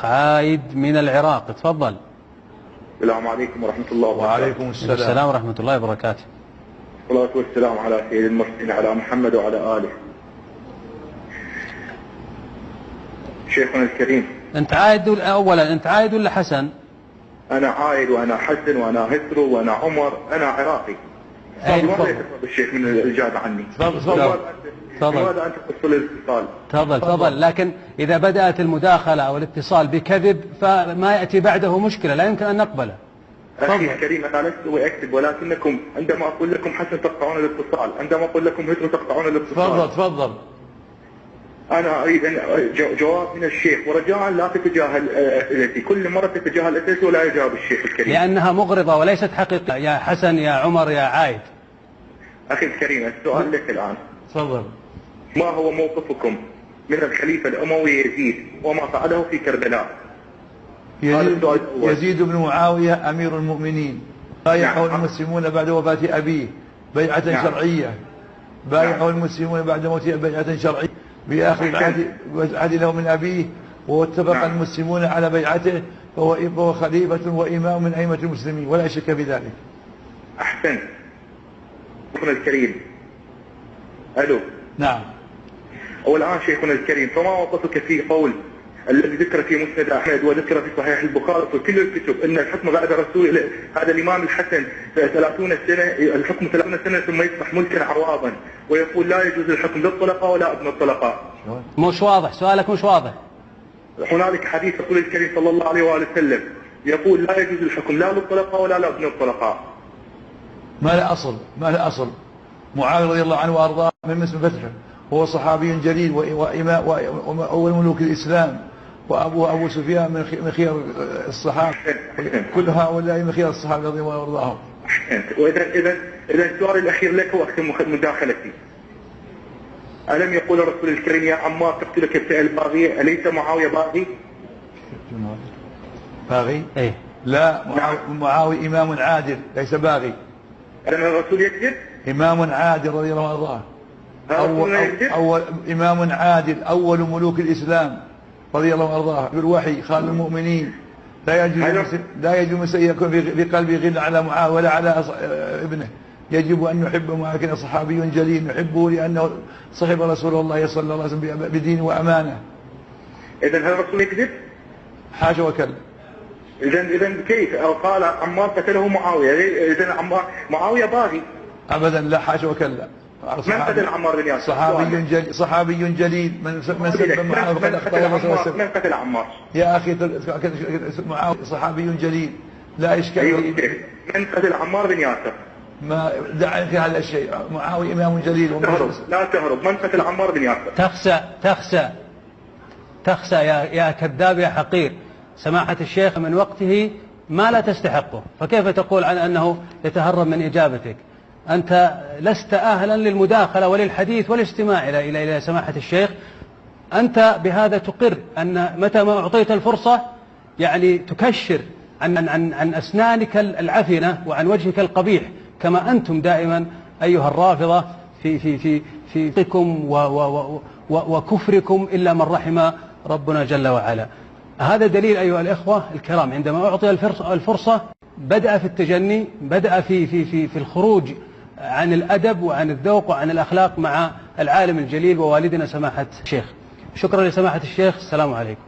عايد من العراق، تفضل. السلام عليكم ورحمة الله وبركاته. وعليكم السلام ورحمة الله وبركاته. والصلاة والسلام على سيد المرسلين، على محمد وعلى آله. شيخنا الكريم، أنت عايد أولا، أنت عايد ولا حسن؟ أنا عايد وأنا حسن وأنا هترو وأنا عمر، أنا عراقي. تفضل الشيخ من الإجابة عني. تفضل. لماذا أنت تفصل الاتصال؟ تفضل. لكن إذا بدأت المداخلة أو الاتصال بكذب فما يأتي بعده مشكلة لا يمكن أن نقبله. أخي الكريم، أنا لست أكذب، ولكنكم عندما أقول لكم حسن تقطعون الاتصال، عندما أقول لكم هترو تقطعون الاتصال. تفضل. أنا أريد جواب من الشيخ، ورجاء لا تتجاهل أسئلتي. كل مرة تتجاهل أسئلتي ولا يجاوب الشيخ الكريم، لأنها مغرضة وليست حقيقية. يا حسن، يا عمر، يا عايد. أخي الكريم، السؤال لك الآن. تفضل. ما هو موقفكم من الخليفة الأموي يزيد وما فعله في كربلاء؟ يزيد بن معاوية أمير المؤمنين، بايعه المسلمون بعد وفاة أبيه بيعة شرعية، بايعه المسلمون بعد موته بيعة شرعية بآخر العهد له من أبيه، واتفق المسلمون على بيعته، فهو خليفة وإمام من أئمة المسلمين ولا شك في ذلك. أحسن. شيخنا الكريم، ألو. نعم. والآن شيخنا الكريم، فما موقفك في قول الذي ذكر في مسند أحمد وذكر في صحيح البخاري في كل الكتب أن الحكم بعد رسول هذا الإمام الحسن 30 سنة، الحكم 30 سنة ثم يصبح ملكا عواضا، ويقول لا يجوز الحكم للطلقاء ولا ابن الطلقاء. مش واضح سؤالك، مش واضح. هنالك حديث رسول الكريم صلى الله عليه وآله وسلم يقول لا يجوز الحكم لا للطلقاء ولا لابن الطلقاء. ما له أصل. معاوية رضي الله عنه وأرضاه من اسم فتحه، هو صحابي جليل وإمام وأول ملوك الإسلام، وأبو سفيان من خيار الصحابة، كل هؤلاء من خيار الصحابة رضي الله عنهم وأرضاهم. وإذا السؤال الأخير لك وقت مداخلتي، ألم يقول الرسول الكريم يا عمار تقتلك الفئة الباغية؟ أليس معاوية باغي؟ باغي؟ إيه. لا، معاوية إمام عادل ليس باغي. ألم الرسول يكذب؟ إمام عادل رضي الله عنه وأرضاه. أول إمام عادل، أول ملوك الإسلام رضي الله عنه وأرضاه، بالوحي خال المؤمنين. لا يجوز أن يكون في قلبي غل على معاوية ولا على ابنه. يجب أن نحبه، ولكن صحابي جليل نحبه لأنه صحب رسول الله صلى الله عليه وسلم بدين وأمانة. إذن هل الرسول يكذب؟ حاشا وكلا. إذن كيف؟ أو قال عمار قتله معاوية، إذن معاوية باغي؟ أبدا لا، حاشا وكلا. من قتل عمار بن ياسر؟ صحابي جليل من سب معاوية فقد أخطأ الله صلى الله عليه وسلم. من قتل عمار؟ يا أخي معاوية صحابي جليل لا إشكال. أيوه. من قتل عمار بن ياسر؟ ما دعني في هذا الشيء. معاوية إمام جليل. لا تهرب. من قتل عمار بن ياسر؟ تخسى يا كذاب يا حقير. سماحة الشيخ من وقته ما لا تستحقه، فكيف تقول عن أنه يتهرب من إجابتك؟ أنت لست أهلا للمداخلة وللحديث والاستماع إلى سماحة الشيخ. أنت بهذا تقر أن متى ما أعطيت الفرصة يعني تكشر عن أسنانك العفنة وعن وجهك القبيح، كما أنتم دائما أيها الرافضة في فقكم وكفركم إلا من رحم ربنا جل وعلا. هذا دليل أيها الإخوة الكرام، عندما أعطي الفرصة بدأ في التجني، بدأ في الخروج عن الأدب وعن الذوق وعن الأخلاق مع العالم الجليل ووالدنا سماحة الشيخ. شكرا لسماحة الشيخ. السلام عليكم.